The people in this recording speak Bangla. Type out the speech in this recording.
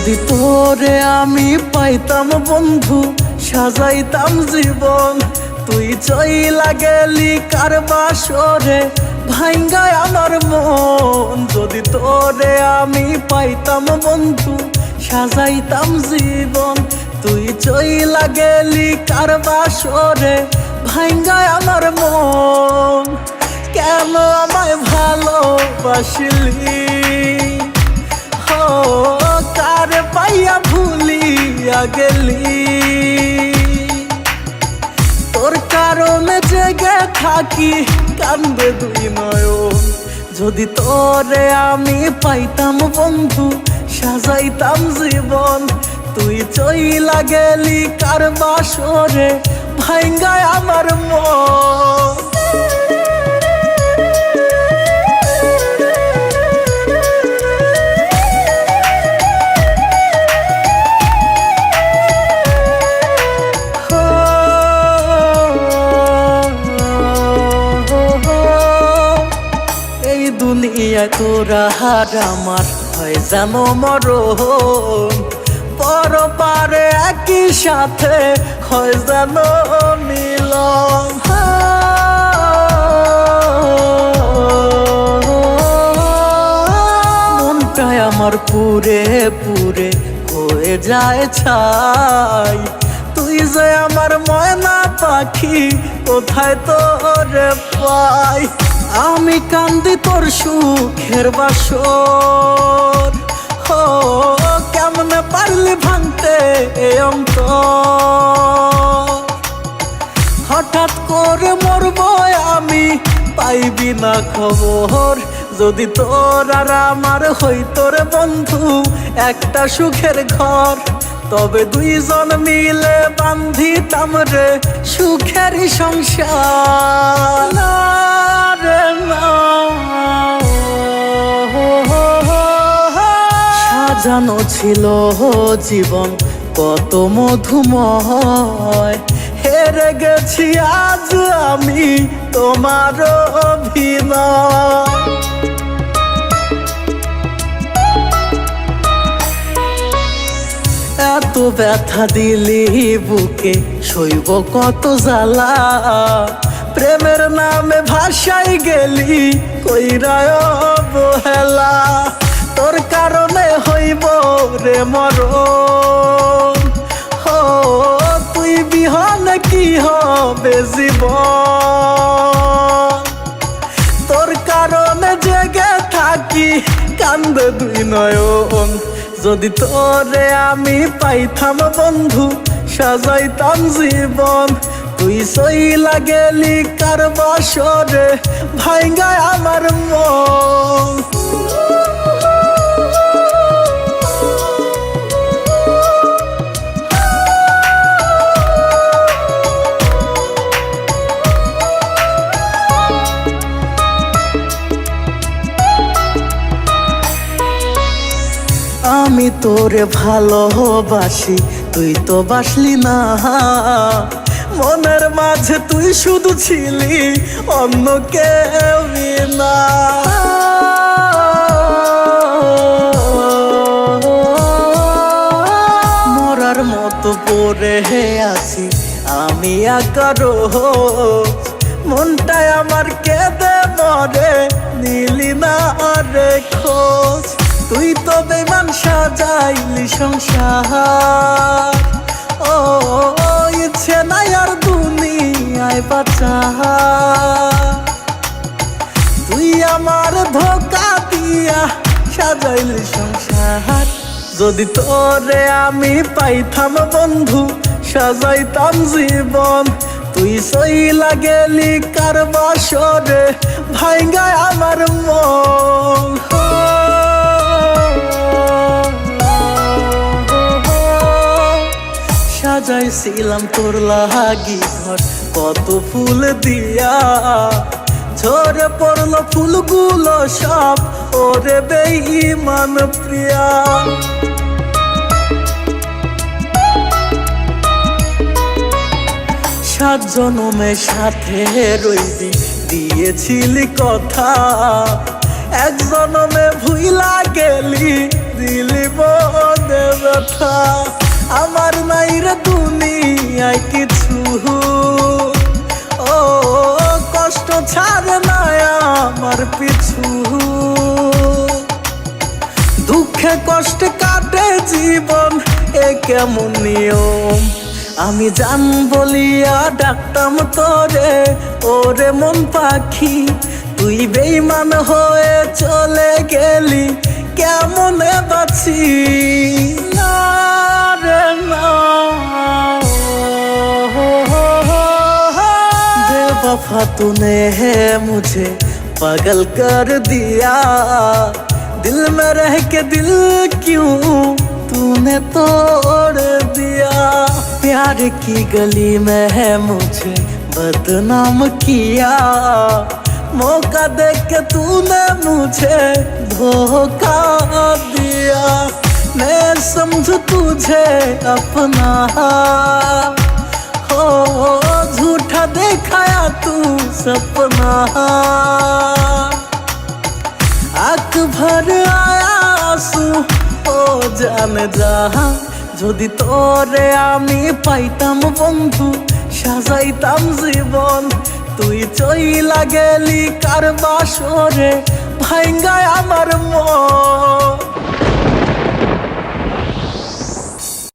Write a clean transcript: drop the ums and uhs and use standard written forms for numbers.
যদি তোরে আমি পাইতাম বন্ধু, সাজাইতাম জীবন। তুই চইলা গেলি কার বাসরে, ভাঙ্গায় আমার মন। যদি তোরে আমি পাইতাম বন্ধু, সাজাইতাম জীবন। তুই চইলা গেলি কার বাসরে, ভাঙ্গায় আমার মন। কেন আমায় ভালোবাসিলি, কার পাইয়া ভুলিয়া গেলি। তোর কারণে জেগে থাকি, কান্দে দুই নয়ন। যদি তোরে আমি পাইতাম বন্ধু, সাজাইতাম জীবন। তুই চইলা গেলি কার বাসরে, ভাঙ্গায় আমার মন। দুনিয়ায় তোরা হার আমার হয় যেন মরণ। পর পারে একই সাথে হয় যেন মিলন। মনটায় আমার পুরে পুরে হয়ে যায় ছাই। তুই যে আমার ময়না পাখি, কোথায় তোরে পাই। আমি কান্দি তোর সুখের বাসর, কেমনে পারলি ভাঙতে অন্তর। হঠাৎ করে মরব আমি, পাইবি না খবর। যদি তোর আর আমার হইতো রে বন্ধু একটা সুখের ঘর, তবে দুইজন মিলে বান্ধিতাম রে সুখেরই সংসার। সাজানো ছিল জীবন কত মধুময়, হেরে গেছি আজ আমি তোমার অভিনয়। এত ব্যথা দিলি বুকে, সইব কত জ্বালা। প্রেমের নামে ভাসাই গেলি কইরায় অবহেলা। তোর কারণে হইব রে মরণ, তুই বিহনে কি হবে জীবন। তোর কারণে জেগে থাকি, কান্দে দুই নয়ন। যদি তোরে আমি পাইতাম বন্ধু, সাজাইতাম জীবন। তুই চইলা গেলি কার বাসরে, ভাঙ্গায় আমার মন। আমি তোরে ভালোবাসি, তুই তো বাসলি না। মনের মাঝে তুই শুধু ছিলি, অন্য কেউ না। মরার মতো পড়ে আছি আমি একা রোজ। মনটায় আমার কেঁদে মরে, নিলি না রে খোঁজ। তুই তো বেমান সাজাইলি সংসার, ইচ্ছে নাই আর দুনিয়ায় বাঁচা। তুই আমার ধোকা দিয়া সাজাইলি সংসার। যদি তোরে আমি পাইতাম বন্ধু, সাজাইতাম জীবন। তুই চইলা গেলি কার বাসরে, ভাঙ্গায় আমার মন। সাজাইছিলাম তোর লাগি ঘর কত ফুল দিয়া, ঝরে পড়লো ফুলগুলো সব ওরে বেঈমান প্রিয়া। সাত জনমের সাথে রইবি দিয়েছিলি কথা, এক জনমে ভুইলা গেলি দিলি মনে ব্যথা। আমার নাই রে দুনিয়ায় কিছু, ও কষ্ট ছাড়ে না আমার পিছু। দুঃখে কষ্টে কাটে জীবন, এ কেমন নিয়ম। আমি জান বলিয়া ডাকতাম তোরে, ওরে মন পাখি, তুই বেঈমান হয়ে চলে গেলি, কেমনে বাঁচি। না রে না, बेवफा तूने है मुझे पागल कर दिया, दिल में रह के दिल क्यों तूने तोड़ दिया। प्यार की गली में है मुझे बदनाम किया, मौका देख के तूने मुझे धोखा दिया। मैं समझू तुझे अपना, हो झूठा दिखाया तू सपना। आँख भर आया आंसू, ও জানে যাহা, যদি তোরে আমি পাইতাম বন্ধু, সাজাইতাম জীবন। তুই চইলা গেলি কার বাসরে, ভাঙ্গায় আমার মন।